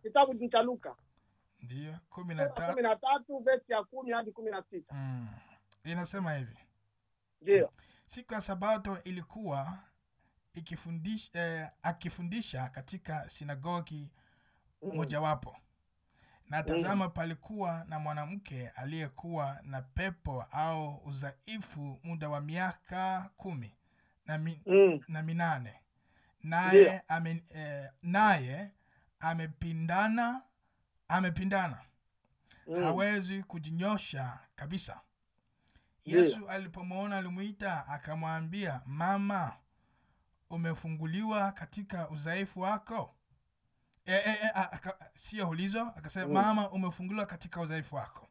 Kitabu cha Luka. Ndiyo, 13. 13 verse ya 10 hadi 16. Inasema hivi. Ndio. Siku ya Sabato ilikuwa akifundisha katika sinagogi mojawapo. Na tazama, palikuwa na mwanamke aliyekuwa na pepo au udhaifu muda wa miaka 18. Naye amepindana. Hawezi kujinyosha kabisa. Yesu alipomwona alimuita akamwambia, "Mama, umefunguliwa katika udhaifu wako." Sio ulizo, akasema, "Mama, umefunguliwa katika udhaifu wako."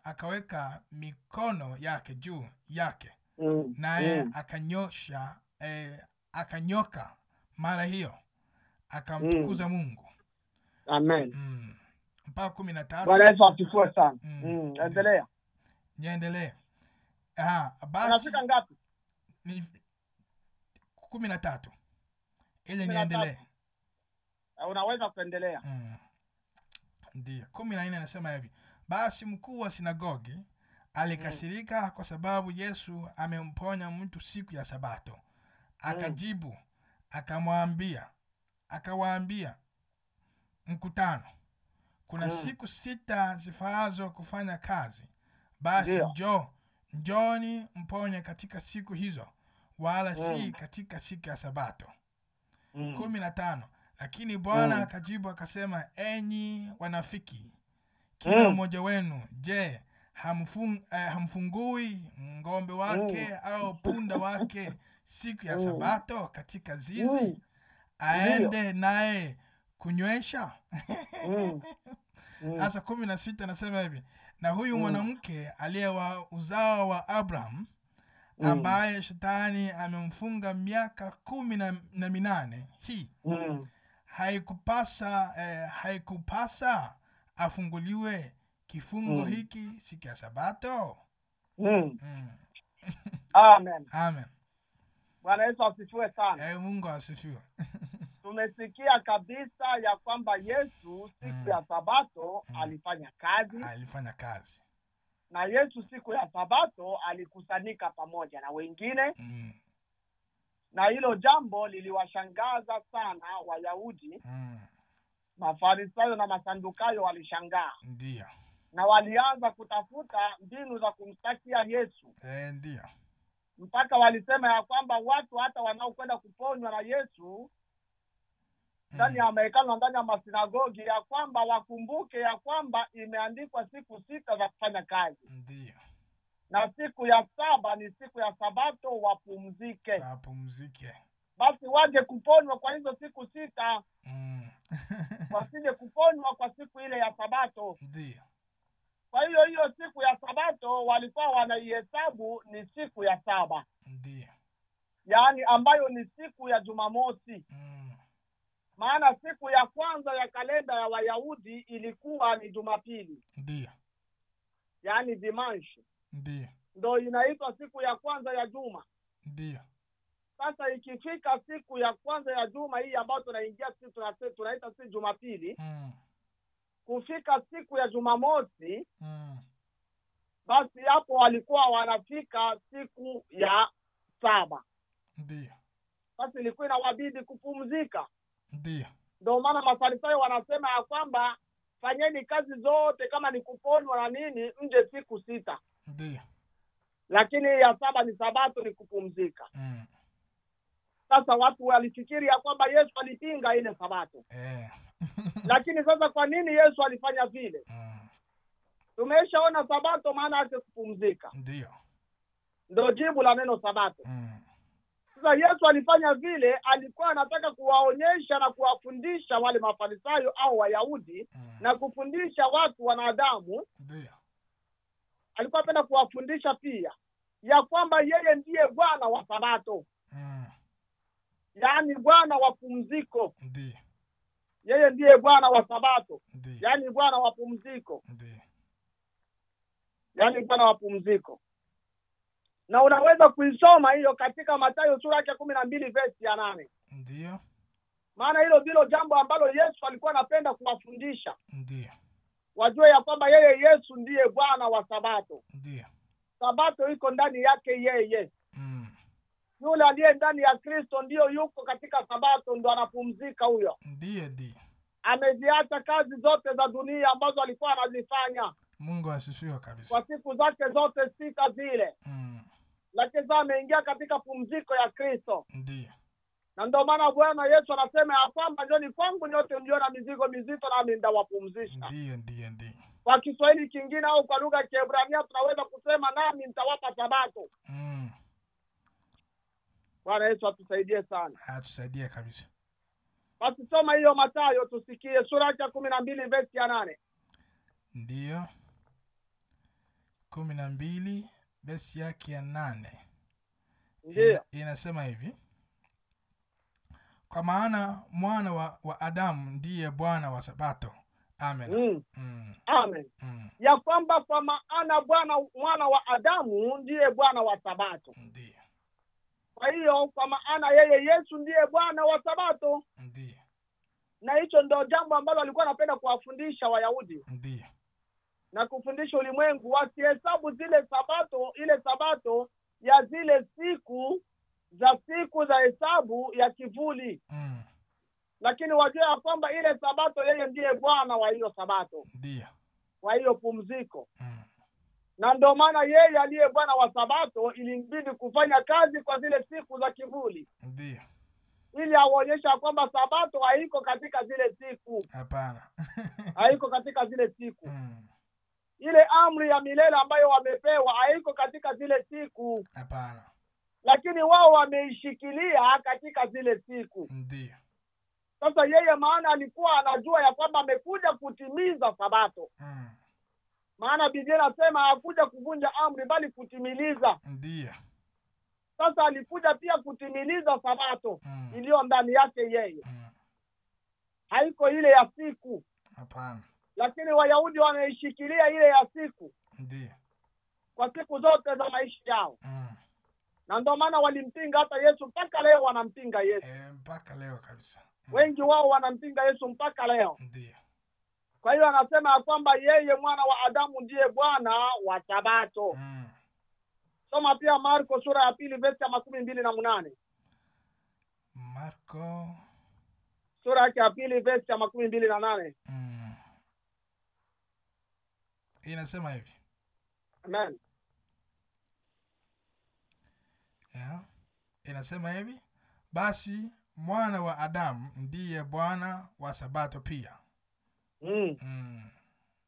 Akaweka mikono yake juu yake. Naye akanyoka mara hiyo, akamtukuza Mungu. Amen. Mpaka 13. Bwana Yesu asifiwe sana. Endelea. Niendelee. Basi unafika ngapi? Ni 13. Ile niendelee. Unaweza kuendelea. Ndiyo. 14 anasema hivi. Basi mkuu wa sinagogi alikasirika kwa sababu Yesu amemponya mtu siku ya Sabato. Akajibu, akawaambia mkutano, "Kuna siku 6 zifaazo kufanya kazi. Basi njoni mponye katika siku hizo, wala si katika siku ya Sabato." 15. Lakini Bwana akajibu akasema, "Enyi wanafiki, kila mmoja wenu, je, hamfungui ng'ombe wake au punda wake siku ya Sabato katika zizi, aende naye kunywesha?" Sasa 16 nasema hivi. Na huyu mwanamke aliyewa uzao wa Abraham, ambaye shetani amemfunga miaka 18, hii haikupasa afunguliwe kifungo hiki siku ya Sabato? Amen. Amen. Bwana Yesu asifiwe sana. Mungu asifiwe. Tumesikia kabisa ya kwamba Yesu siku ya Sabato alifanya kazi. Na Yesu siku ya Sabato alikusanyika pamoja na wengine. Na hilo jambo liliwashangaza sana Wayahudi. Mafarisayo na Masadukayo walishangaa. Ndiyo. Na walianza kutafuta mbinu za kumstakia Yesu. Ndiyo. Mpaka walisema ya kwamba watu hata wanaokwenda kuponywa na Yesu ndani ya mahekalu na ndani ya masinagogi, ya kwamba wakumbuke ya kwamba imeandikwa siku 6 za kufanya kazi. Ndiyo. Na siku ya 7 ni siku ya Sabato, wapumzike. Basi waje kuponywa kwa hizo siku 6. Wasije kuponywa kwa siku ile ya Sabato. Ndiyo. Kwa hiyo siku ya Sabato walikuwa wanaihesabu ni siku ya 7. Ndiyo. Yaani ambayo ni siku ya Jumamosi. Maana siku ya kwanza ya kalenda ya Wayahudi ilikuwa ni Jumapili. Ndiyo. Yaani dimanche. Ndiyo. Ndio inaitwa siku ya kwanza ya juma. Ndiyo. Sasa ikifika siku ya kwanza ya juma hii ambayo tunaingia tunaita si Jumapili. Kufika siku ya Jumamosi, basi hapo walikuwa wanafika siku ya 7. Ndiyo. Sasa ilikuwa inawabidi kupumzika. Ndiyo. Ndio maana Mafarisayo wanasema ya kwamba fanyeni kazi zote kama ni kuponywa na nini nje siku 6. Ndiyo. Lakini ya 7 ni Sabato, ni kupumzika. Sasa watu walifikiri ya kwamba Yesu alipinga ile Sabato. Lakini sasa kwa nini Yesu alifanya vile? Tumeshaona Sabato maana yake kupumzika. Ndiyo. Ndio jibu la neno Sabato. Sasa Yesu alifanya vile, alikuwa anataka kuwaonyesha na kuwafundisha wale Mafarisayo au Wayahudi na kufundisha watu wanadamu. Ndiyo. Alikuwa anapenda kuwafundisha pia ya kwamba yeye ndiye Bwana wa Sabato. Yaani Bwana wa pumziko. Ndiyo. Yeye ndiye Bwana wa Sabato. Ndiyo. Yaani Bwana wa pumziko. Ndiyo. Yaani Bwana wa pumziko. Na unaweza kuisoma hiyo katika Mathayo sura ya 12 verse ya 8. Ndiyo. Maana hilo ndilo jambo ambalo Yesu alikuwa anapenda kuwafundisha. Ndiyo. Wajue ya kwamba yeye Yesu ndiye Bwana wa Sabato. Ndiyo. Sabato iko ndani yake yeye. Yule aliye ndani ya Kristo ndio yuko katika Sabato, ndo anapumzika huyo. Ndiyo, ndiyo. Ameziacha kazi zote za dunia ambazo alikuwa anazifanya. Mungu asifiwe kabisa. Kwa siku zake zote 6 zile. Lakini sasa ameingia katika pumziko ya Kristo. Ndiyo. Na ndio maana Bwana Yesu anasema ya kwamba njoni kwangu nyote mlio na mizigo mizito nami nitawapumzisha. Ndiyo, ndiyo, ndiyo. Kwa Kiswahili kingine au kwa lugha ya Kiebrania tunaweza kusema nami nitawapa Sabato. Bwana Yesu atusaidie sana. Atusaidie kabisa. Basi soma hiyo Mathayo tusikie sura ya 12 verse ya 8. Ndiyo. 12 verse yake ya 8. Ndiyo. Inasema hivi: kwa maana mwana wa Adamu ndiye Bwana wa Sabato. Amen. Amen. Ya kwamba kwa maana mwana wa Adamu ndiye Bwana wa Sabato. Ndiyo. Kwa hiyo kwa maana yeye Yesu ndiye Bwana wa Sabato. Ndiyo. Na hicho ndio jambo ambalo alikuwa anapenda kuwafundisha Wayahudi. Ndiyo. Na kufundisha ulimwengu wasihesabu zile Sabato, ile Sabato ya zile siku za hesabu ya kivuli. Lakini wajue ya kwamba ile Sabato yeye ndiye Bwana wa hiyo Sabato. Ndiyo. Wa hiyo pumziko. Na ndio maana yeye aliye Bwana wa Sabato ilimbidi kufanya kazi kwa zile siku za kivuli. Ndiyo. Ili aonyesha kwamba Sabato haiko katika zile siku. Hapana. Haiko katika zile siku. Ile amri ya milele ambayo wamepewa haiko katika zile siku. Hapana. Lakini wao wameishikilia katika zile siku. Ndiyo. Sasa yeye maana alikuwa anajua ya kwamba amekuja kutimiza Sabato. Maana Biblia inasema hakuja kuvunja amri bali kutimiliza. Ndiyo. Sasa alikuja pia kutimiliza Sabato iliyo ndani yake yeye. Haiko ile ya siku. Hapana. Lakini Wayahudi wanaishikilia ile ya siku. Ndiyo. Kwa siku zote za maisha yao. Na ndio maana walimpinga hata Yesu, mpaka leo wanampinga Yesu. Mpaka leo kabisa. Wengi wao wanampinga Yesu mpaka leo. Ndiyo. Kwa hiyo anasema ya kwamba yeye mwana wa Adamu ndiye Bwana wa Sabato. Soma pia Marko sura ya 2 verse ya 28. Marko sura ya 2 verse ya 28. Inasema hivi. Amen. Yeah. Inasema hivi: basi mwana wa Adamu ndiye Bwana wa Sabato pia.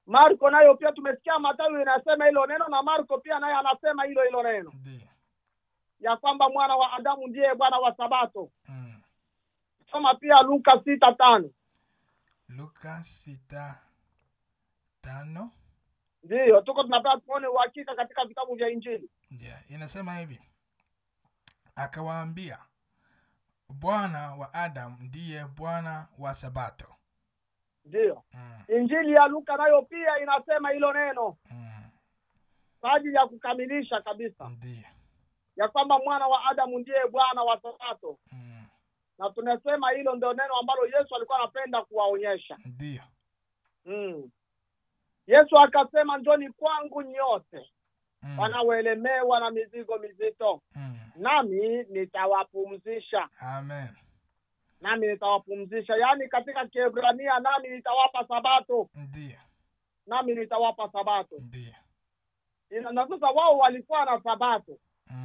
Marko nayo pia tumesikia Mathayo inasema hilo neno, na Marko pia naye anasema hilo neno. Ndiyo. Ya kwamba mwana wa Adamu ndiye Bwana wa Sabato. Soma pia Luka 6:5. Luka 6:5. Ndiyo, tuko tunapata tuone uhakika katika vitabu vya Injili. Ndiyo, inasema hivi: akawaambia, Bwana wa Adamu ndiye Bwana wa Sabato. Ndiyo. Injili ya Luka nayo pia inasema hilo neno. Kwa ajili ya kukamilisha kabisa. Ndiyo. Ya kwamba mwana wa Adamu ndiye Bwana wa Sabato. Na tunasema hilo ndio neno ambalo Yesu alikuwa anapenda kuwaonyesha. Ndiyo. Yesu akasema njoni kwangu nyote wanaoelemewa na mizigo mizito. Nami nitawapumzisha. Amen. Nami nitawapumzisha. Yaani katika Kiebrania nami nitawapa Sabato. Ndiyo. Nami nitawapa Sabato. Ndiyo. Na sasa wao walikuwa na Sabato.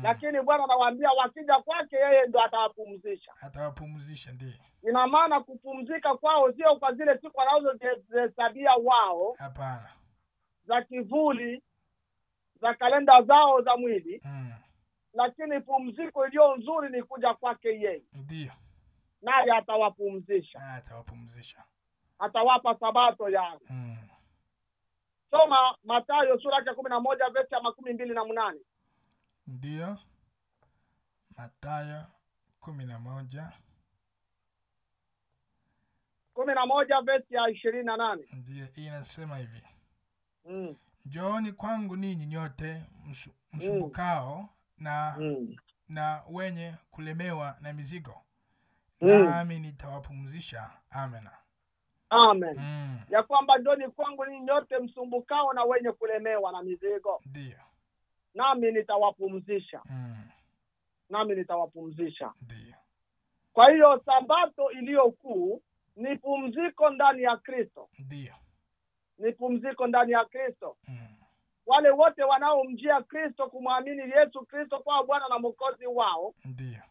Lakini Bwana anawaambia wakija kwake yeye ndo atawapumzisha. Atawapumzisha, ndiyo. Ina maana kupumzika kwao sio kwa zile siku wanazozihesabia wao. Hapana. Za kivuli, za kalenda zao za mwili. Lakini pumziko iliyo nzuri ni kuja kwake yeye. Ndiyo. Naye atawapumzisha. Atawapumzisha. Atawapa Sabato yao. Soma Mathayo sura ya 11 verse ya 28. Ndiyo. Mathayo 11 verse ya 28. Ndiyo, inasema hivi: njooni kwangu ninyi nyote msumbukao na wenye kulemewa na mizigo, nami nitawapumzisha. Amen. Amen. Ya kwamba njoni kwangu ninyi nyote msumbukao na wenye kulemewa na mizigo, Ndio. nami nitawapumzisha. Nami nitawapumzisha. Ndio. Kwa hiyo sabato iliyo kuu ni pumziko ndani ya Kristo. Ndio. Ni pumziko ndani ya Kristo. Wale wote wanaomjia Kristo, kumwamini Yesu Kristo kwa Bwana na Mwokozi wao, Ndio,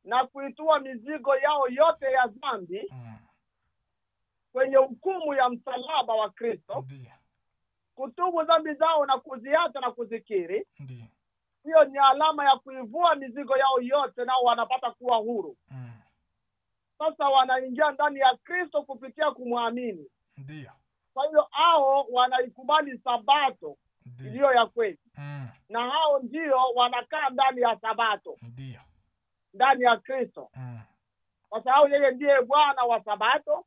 na kuitua mizigo yao yote ya dhambi kwenye hukumu ya msalaba wa Kristo, ndio, kutubu dhambi zao na kuziacha na kuzikiri, ndio, hiyo ni alama ya kuivua mizigo yao yote, nao wanapata kuwa huru. Sasa wanaingia ndani ya Kristo kupitia kumwamini. Ndio. Kwa hiyo hao wanaikubali sabato iliyo ya kweli. Na hao ndio wanakaa ndani ya sabato. Ndio. Ndani ya Kristo. Kwa sababu yeye ndiye Bwana wa sabato,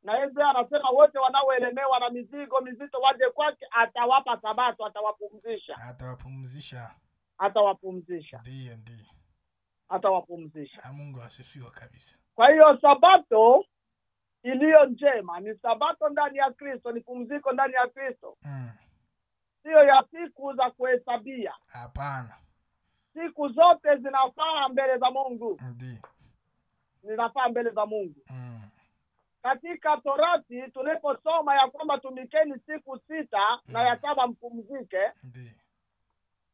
na yeye anasema wote wanaoelemewa na mizigo mizito waje kwake, atawapa sabato, atawapumzisha. Atawapumzisha. Ndio, ndio. Atawapumzisha. Mungu asifiwe kabisa. Kwa hiyo sabato iliyo njema ni sabato ndani ya Kristo, ni pumziko ndani ya Kristo. Sio ya siku za kuhesabia. Hapana. Siku zote zinafaa mbele za Mungu. Ndio. Zinafaa mbele za Mungu. Katika Torati tuliposoma ya kwamba tumikeni siku 6 na ya 7 mpumzike. Ndio.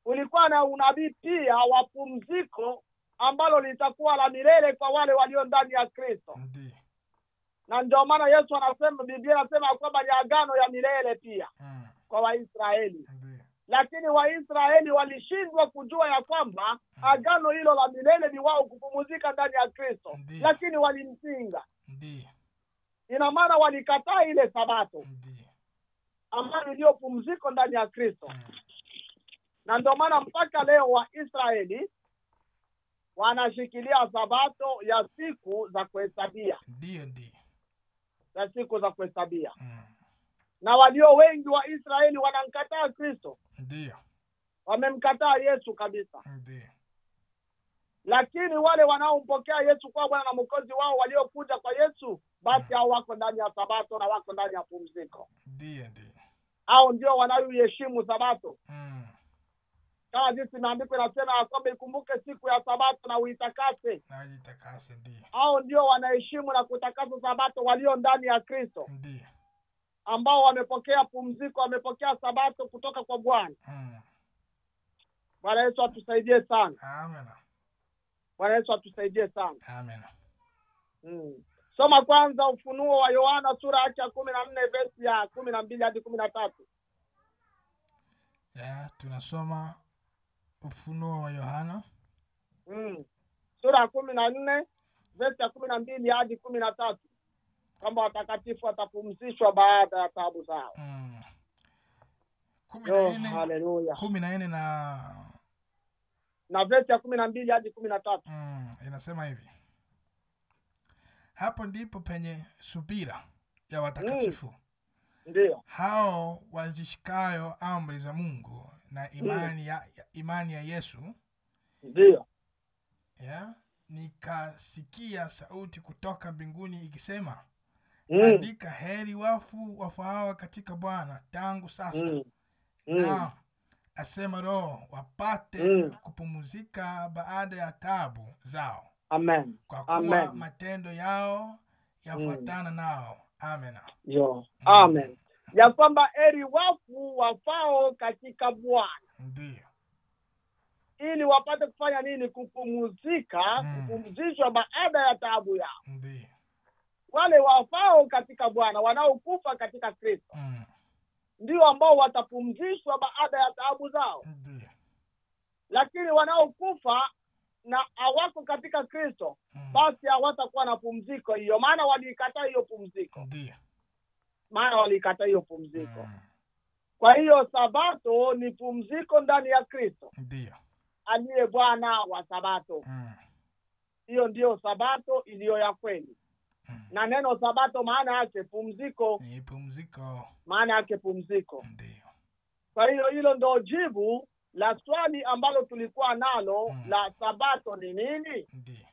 Ulikuwa na unabii pia wa pumziko ambalo litakuwa la milele kwa wale walio ndani ya Kristo. Ndio. Na ndio maana Yesu anasema, Biblia inasema kwamba ni agano ya milele pia kwa Waisraeli. Lakini Waisraeli walishindwa kujua ya kwamba agano hilo la milele ni wao kupumzika ndani ya Kristo. Lakini walimpinga. Ina maana walikataa ile sabato ambayo ndio pumziko ndani ya Kristo. Na ndio maana mpaka leo Waisraeli wanashikilia sabato ya siku za kuhesabia. Ndio, ndio. Ya siku za kuhesabia. Na walio wengi wa Israeli wanamkataa Kristo. Ndio. Wamemkataa Yesu kabisa. Ndio. Lakini wale wanaompokea Yesu kwa Bwana na Mwokozi wao, waliokuja kwa Yesu, basi hao wako ndani ya sabato na wako ndani ya pumziko. Ndio, ndio. Hao ndio wanaoiheshimu sabato. Kama jinsi maandiko yanasema kwamba ikumbuke siku ya sabato na uitakase. Na uitakase, ndio. Hao ndio wanaheshimu na kutakasa sabato walio ndani ya Kristo. Ndio. Ambao wamepokea pumziko, wamepokea sabato kutoka kwa Bwana. Bwana Yesu atusaidie sana. Amen. Bwana Yesu atusaidie sana. Amen. Soma kwanza Ufunuo wa Yohana sura ya 14 verse ya 12 hadi 13. Tunasoma Ufunuo wa Yohana. Sura ya 14 verse ya 12 hadi 13. Kwamba watakatifu watapumzishwa baada ya taabu zao. 14. Haleluya. 14 na verse ya 12 hadi 13. Inasema hivi: hapo ndipo penye subira ya watakatifu. Ndio. Hao wazishikayo amri za Mungu na imani ya Yesu. Ndio. Nikasikia sauti kutoka mbinguni ikisema, andika, heri wafu wafao katika Bwana tangu sasa. Na asema Roho wapate kupumzika baada ya taabu zao. Amen. Kwa kuwa matendo yao yafuatana nao. Amen. Amen. Ya kwamba heri wafu wafao katika Bwana. Ndio. Ili wapate kufanya nini? Kupumzika, kupumzishwa baada ya taabu yao. Ndio. Wale wafao katika Bwana, wanaokufa katika Kristo, ndio ambao watapumzishwa baada ya taabu zao. Ndio. Lakini wanaokufa na hawako katika Kristo, basi hawatakuwa na pumziko hiyo, maana walikataa hiyo pumziko. Ndio. Maana walikataa hiyo pumziko. Kwa hiyo sabato ni pumziko ndani ya Kristo. Ndio. Aliye Bwana wa sabato. Hiyo ndio sabato iliyo ya kweli. Na neno sabato maana yake pumziko. Ni pumziko. Maana yake pumziko. Ndio. Kwa hiyo hilo ndio jibu la swali ambalo tulikuwa nalo la sabato ni nini? Ndio.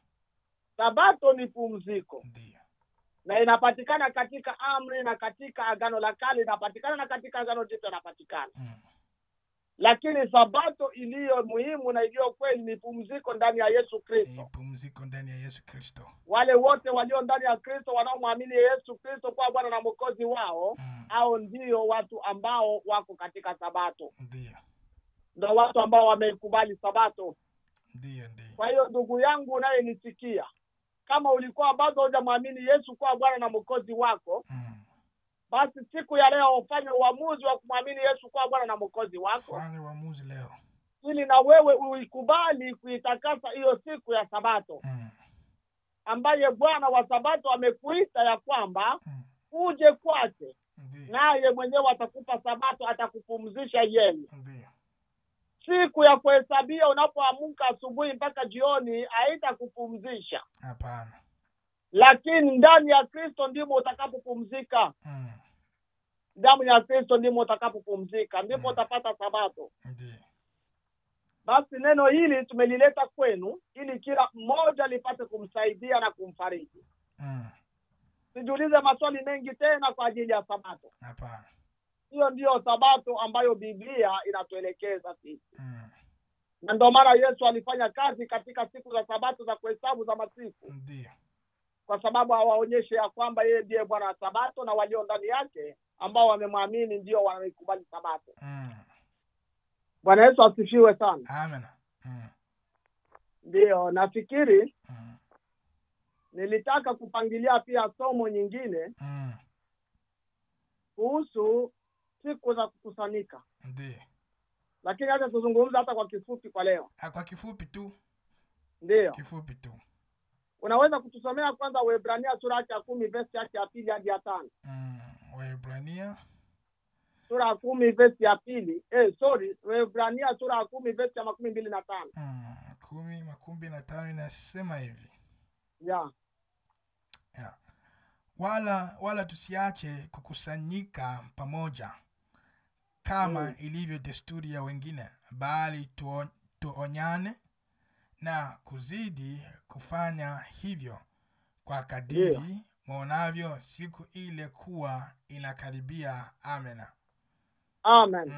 Sabato ni pumziko. Ndiyo. Na inapatikana katika amri na katika Agano la Kale, inapatikana na katika Agano Jipya inapatikana. Lakini sabato iliyo muhimu na iliyo kweli ni pumziko ndani ya Yesu Kristo. Ni pumziko ndani ya Yesu Kristo. Wale wote walio ndani ya Kristo, wanaomwamini Yesu Kristo kwa Bwana na Mwokozi wao, hao ndio watu ambao wako katika sabato. Ndiyo. Ndio watu ambao wamekubali sabato. Ndiyo, ndiyo. Kwa hiyo ndugu yangu unayenisikia, kama ulikuwa bado hujamwamini Yesu kwa Bwana na Mwokozi wako, basi siku ya leo ufanye uamuzi wa kumwamini Yesu kwa Bwana na Mwokozi wako. Fanya uamuzi leo. Ili na wewe uikubali kuitakasa hiyo siku ya sabato. Ambaye Bwana wa sabato amekuita ya kwamba uje kwake. Naye mwenyewe atakupa sabato, atakupumzisha yeye. Siku ya kuhesabia unapoamka asubuhi mpaka jioni haitakupumzisha. Hapana. Lakini ndani ya Kristo ndimo utakapopumzika. Damu ya Kristo ndimo utakapopumzika, ndipo utapata sabato. Ndiyo. Basi neno hili tumelileta kwenu ili kila mmoja lipate kumsaidia na kumfariji. Sijiulize maswali mengi tena kwa ajili ya sabato. Hapana. Hiyo ndiyo sabato ambayo Biblia inatuelekeza sisi. Na ndio maana Yesu alifanya kazi katika siku za sabato za kuhesabu za masiku. Ndiyo. Kwa sababu hawaonyeshe ya kwamba yeye ndiye Bwana wa sabato, na walio ndani yake ambao wamemwamini ndio wanaikubali sabato. Bwana Yesu asifiwe sana. Amen. Ndio, nafikiri nilitaka kupangilia pia somo nyingine kuhusu siku za kukusanyika. Ndiyo. Lakini hata tuzungumza hata kwa kifupi kwa leo. Kwa kifupi tu. Ndiyo. Kifupi tu. Unaweza kutusomea kwanza Waebrania sura ya 10 verse ya 2 hadi ya 5. Waebrania sura ya 10 verse ya 2. Waebrania sura ya 10 verse ya 25. 10:25 inasema hivi. Yeah. Wala tusiache kukusanyika pamoja kama ilivyo desturi ya wengine, bali tuonyane na kuzidi kufanya hivyo kwa kadiri muonavyo siku ile kuwa inakaribia. Amen. Amen.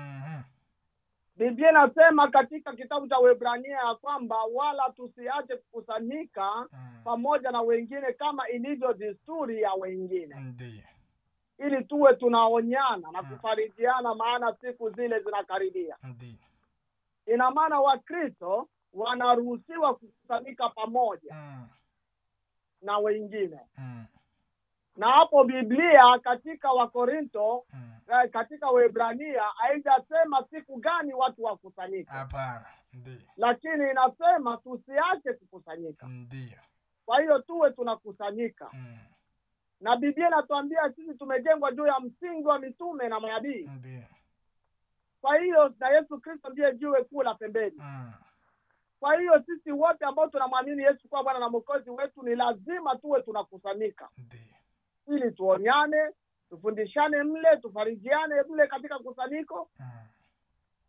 Biblia inasema katika kitabu cha Waebrania kwamba wala tusiache kukusanyika pamoja na wengine kama ilivyo desturi ya wengine. Ndiyo. Ili tuwe tunaonyana na kufarijiana, maana siku zile zinakaribia. Ndiyo. Ina maana Wakristo wanaruhusiwa kukusanyika pamoja na wengine. Na hapo Biblia katika Wakorinto, katika Waebrania haijasema siku gani watu wakusanyika. Hapana. Ndiyo. Lakini inasema tusiache kukusanyika. Ndiyo. Kwa hiyo tuwe tunakusanyika. Na Biblia inatuambia sisi tumejengwa juu ya msingi wa mitume na manabii. Ndiyo. Kwa hiyo na Yesu Kristo ndiye jiwe kuu la pembeni. Kwa hiyo sisi wote ambao tunamwamini Yesu kwa Bwana na Mwokozi wetu ni lazima tuwe tunakusanyika. Ndiyo. Ili tuonyane, tufundishane mle, tufarijiane mle katika kusanyiko.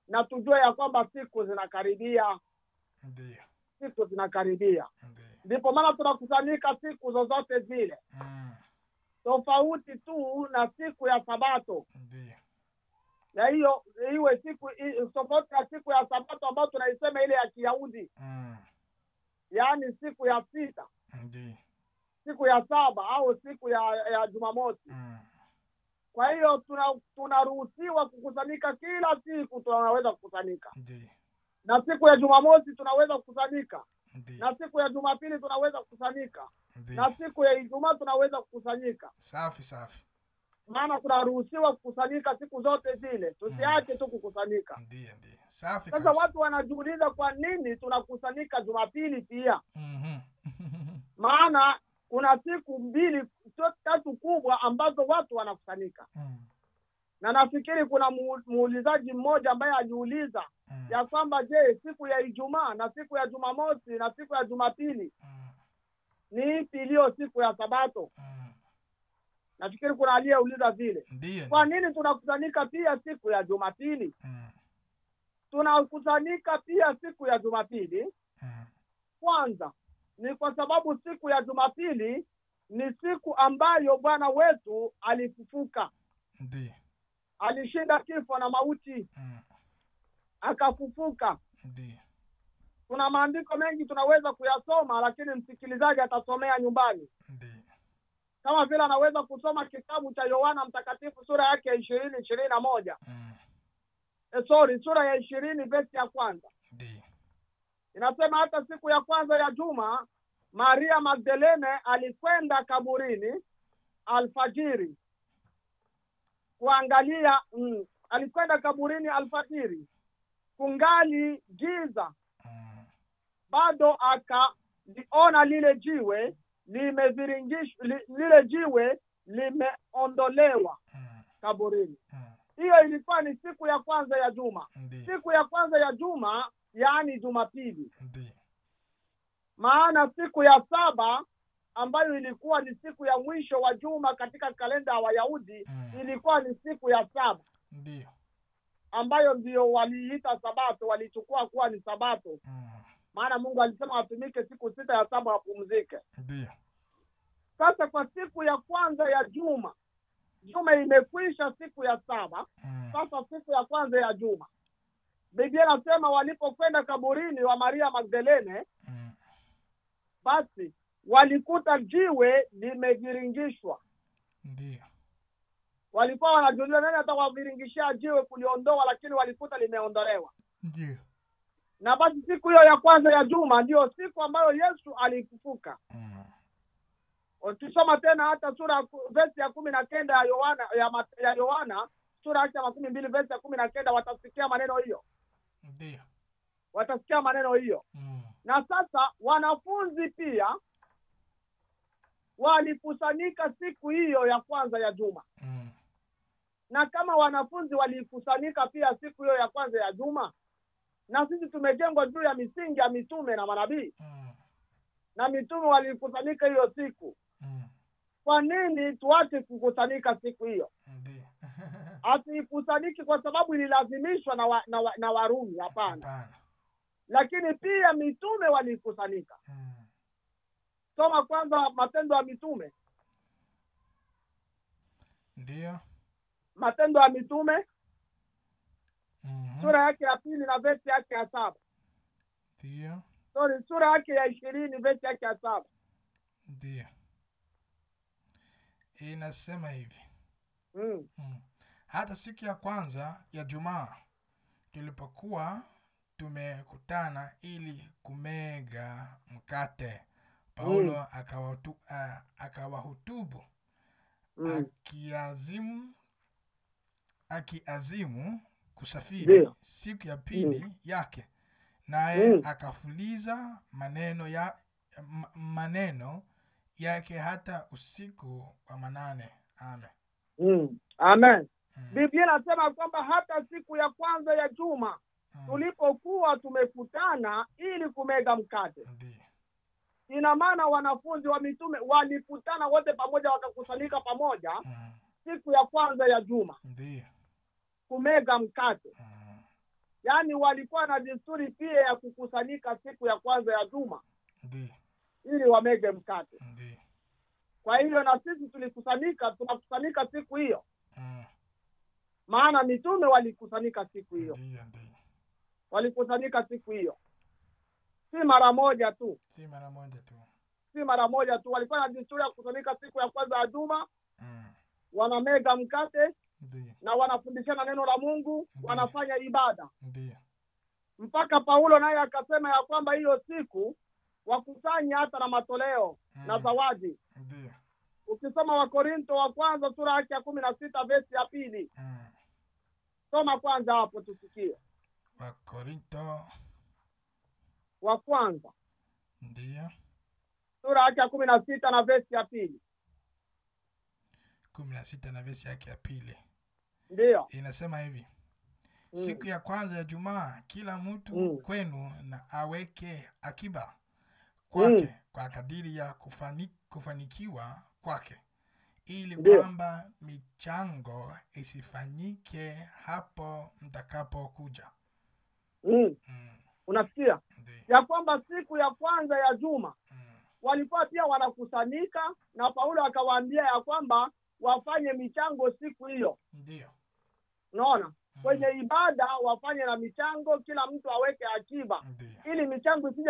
Na tujue ya kwamba siku zinakaribia. Ndiyo. Siku zinakaribia. Ndipo maana tunakusanyika siku zozote zile. Tofauti tu na siku ya sabato. Ndiyo. Na hiyo iwe siku tofauti na siku ya sabato ambayo tunaisema ile ya Kiyahudi. Yaani siku ya 6. Ndiyo. Siku ya 7 au siku ya Jumamosi. Kwa hiyo tunaruhusiwa kukusanyika kila siku, tunaweza kukusanyika. Ndiyo. Na siku ya Jumamosi tunaweza kukusanyika. Ndiyo. Na siku ya Jumapili tunaweza kukusanyika. Ndiyo. Na siku ya Ijumaa tunaweza kukusanyika. Safi. Maana tunaruhusiwa kukusanyika siku zote zile. Tusiache tu kukusanyika. Ndiyo. Safi. Sasa watu wanajiuliza kwa nini tunakusanyika Jumapili pia? Maana kuna siku 2 3 kubwa ambazo watu wanakusanyika. Na nafikiri kuna muulizaji mmoja ambaye aliuliza ya kwamba je, siku ya Ijumaa na siku ya Jumamosi na siku ya Jumapili ni ipi iliyo siku ya Sabato? Nafikiri kuna aliyeuliza vile. Kwa nini tunakusanyika pia siku ya Jumapili? Tunakusanyika pia siku ya Jumapili. Kwanza Ni kwa sababu siku ya Jumapili ni siku ambayo Bwana wetu alifufuka. Ndiyo. Alishinda kifo na mauti. Akafufuka. Ndiyo. Kuna maandiko mengi tunaweza kuyasoma, lakini msikilizaji atasomea nyumbani. Ndiyo. Kama vile anaweza kusoma kitabu cha Yohana Mtakatifu sura yake ya 20:21. Sura ya 20 verse ya kwanza. Ndiyo. Inasema hata siku ya kwanza ya juma, Maria Magdalene alikwenda kaburini alfajiri kuangalia. Alikwenda kaburini alfajiri kungali giza bado, akaliona lile jiwe limeviringishwa, lile jiwe limeondolewa kaburini. Hiyo ilikuwa ni siku ya kwanza ya juma. Siku ya kwanza ya juma, yaani Jumapili. Maana siku ya saba ambayo ilikuwa ni siku ya mwisho wa juma katika kalenda ya Wayahudi, ilikuwa ni siku ya saba. Ndiyo. Ambayo ndio waliita Sabato, walichukua kuwa ni Sabato. Maana Mungu alisema watumike siku sita, ya saba wapumzike. Ndiyo. Sasa kwa siku ya kwanza ya juma imekwisha siku ya saba. Sasa siku ya kwanza ya juma, Biblia inasema walipokwenda kaburini wa Maria Magdalene, basi walikuta jiwe limeviringishwa. Ndiyo. Walikuwa wanajiuliza nani atawaviringishia jiwe kuliondoa, lakini walikuta limeondolewa. Ndiyo. Na basi siku hiyo ya kwanza ya juma ndio siku ambayo Yesu alifufuka. Ukisoma tena hata sura verse ya 19 ya Yohana ya Yohana sura ya 12 verse ya 19, watasikia maneno hiyo. Ndiyo. Watasikia maneno hiyo. Na sasa wanafunzi pia walikusanyika siku hiyo ya kwanza ya juma. Na kama wanafunzi walikusanyika pia siku hiyo ya kwanza ya juma, na sisi tumejengwa juu ya misingi ya mitume na manabii. Na mitume walikusanyika hiyo siku. Kwa nini tuache kukusanyika siku hiyo? Asikusanyiki kwa sababu ililazimishwa na Warumi, hapana. Lakini pia mitume walikusanyika. Soma kwanza Matendo ya Mitume. Ndiyo. Matendo ya Mitume sura yake ya 2 na verse yake ya 7. Ndiyo. Sura yake ya 20 verse yake ya 7. Ndiyo. Inasema hivi. Hata siku ya kwanza ya Jumaa tulipokuwa tumekutana ili kumega mkate, Paulo akawahutubu akiazimu kusafiri siku ya pili yake, naye akafuliza maneno yake hata usiku wa manane. Amen. Amen. Biblia inasema kwamba hata siku ya kwanza ya juma tulipokuwa tumekutana ili kumega mkate. Ina maana wanafunzi wa mitume walikutana wote pamoja, wakakusanyika pamoja siku ya kwanza ya juma kumega mkate. Yaani walikuwa na desturi pia ya kukusanyika siku ya kwanza ya juma ili wamege mkate. Kwa hiyo na sisi tunakusanyika siku hiyo. Maana mitume walikusanyika siku hiyo. Walikusanyika siku hiyo. Si mara moja tu. Walikuwa na desturi ya kukusanyika siku ya kwanza ya juma. Wanamega mkate. Na wanafundishana neno la Mungu. Wanafanya ibada. Mpaka Paulo naye akasema ya kwamba hiyo siku wakusanya hata na matoleo na zawadi. Ukisoma Wakorinto wa kwanza sura yake ya 16 verse ya 2. Soma kwanza hapo tusikie. Wakorinto wa kwanza. Ndiyo. Sura yake ya 16 na verse ya 2. 16 na verse yake ya 2. Ndiyo. Inasema hivi. Siku ya kwanza ya Jumaa kila mtu kwenu na aweke akiba kwake kwa kadiri ya kufanikiwa kwake, ili kwamba michango isifanyike hapo mtakapokuja. Unasikia? Ya kwamba siku ya kwanza ya juma walikuwa pia wanakusanyika, na Paulo akawaambia ya kwamba wafanye michango siku hiyo. Ndio. Unaona? Kwenye ibada wafanye na michango, kila mtu aweke akiba. Ndiyo. Ili michango isije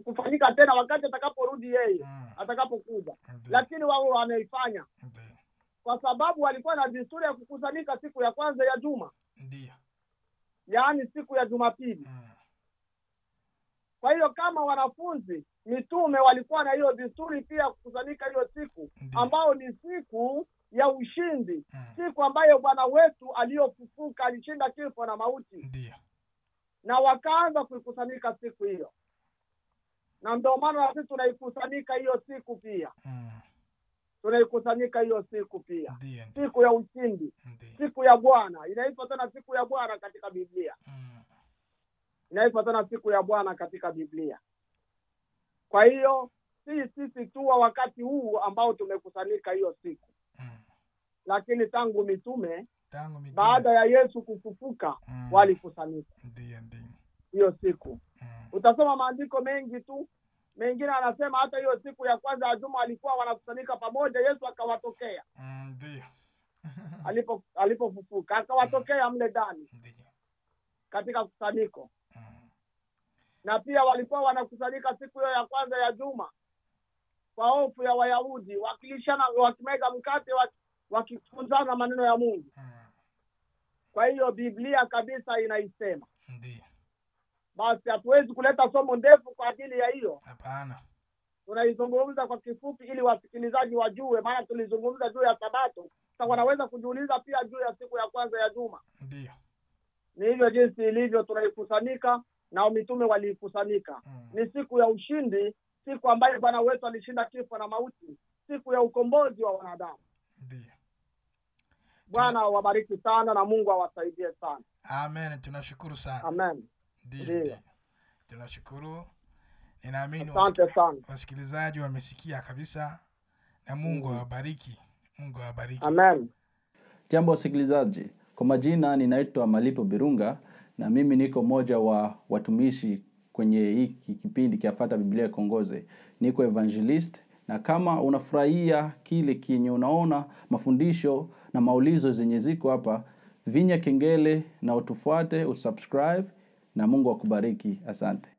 kufanyika tena wakati atakaporudi yeye, atakapokuja. Lakini wao wameifanya. Kwa sababu walikuwa na desturi ya kukusanyika siku ya kwanza ya juma. Ndiyo. Yaani siku ya Jumapili. Kwa hiyo kama wanafunzi mitume walikuwa na hiyo desturi pia kukusanyika hiyo siku, ambao ni siku ya ushindi, siku ambayo Bwana wetu aliyofufuka alishinda kifo na mauti. Ndiyo. Na wakaanza kuikusanyika siku hiyo. Na ndio maana sisi tunaikusanyika hiyo siku pia. Tunaikusanyika hiyo siku pia. Ndiyo. Siku ya ushindi. Ndiyo. Siku ya Bwana. Inaitwa tena siku ya Bwana katika Biblia. Inaitwa tena siku ya Bwana katika Biblia. Kwa hiyo sisi tu wakati huu ambao tumekusanyika hiyo siku. Lakini tangu mitume baada ya Yesu kufufuka walikusanyika. Ndiyo. Hiyo siku. Utasoma maandiko mengi tu. Mengine anasema hata hiyo siku ya kwanza ya juma walikuwa wanakusanyika pamoja, Yesu akawatokea. Ndiyo. Alipofufuka akawatokea mle ndani. Ndiyo. Katika kusanyiko. Na pia walikuwa wanakusanyika siku hiyo ya kwanza ya juma kwa hofu ya Wayahudi, wakilishana, wakimega mkate, wakifunzana maneno ya Mungu. Kwa hiyo Biblia kabisa inaisema. Ndiyo. Basi hatuwezi kuleta somo ndefu kwa ajili ya hiyo. Hapana. Tunaizungumza kwa kifupi ili wasikilizaji wajue, maana tulizungumza juu ya Sabato. Sasa wanaweza kujiuliza pia juu ya siku ya kwanza ya juma. Ndiyo. Ni hivyo jinsi ilivyo, tunaikusanyika na mitume walikusanyika. Ni siku ya ushindi, siku ambayo Bwana wetu alishinda kifo na mauti, siku ya ukombozi wa wanadamu. Ndiyo. Bwana awabariki sana na Mungu awasaidie sana. Amen. Tunashukuru sana. Amen. Ndiyo. Tunashukuru. Ninaamini wasikilizaji wamesikia kabisa, na Mungu awabariki. Mungu awabariki. Amen. Jambo wasikilizaji, kwa majina ninaitwa Malipo Birunga, na mimi niko moja wa watumishi kwenye hiki kipindi cha Fuata Biblia Kongoze. Niko evangelist, na kama unafurahia kile kinyo unaona mafundisho na maulizo zenye ziko hapa, vinya kengele na utufuate, usubscribe, na Mungu akubariki. Asante.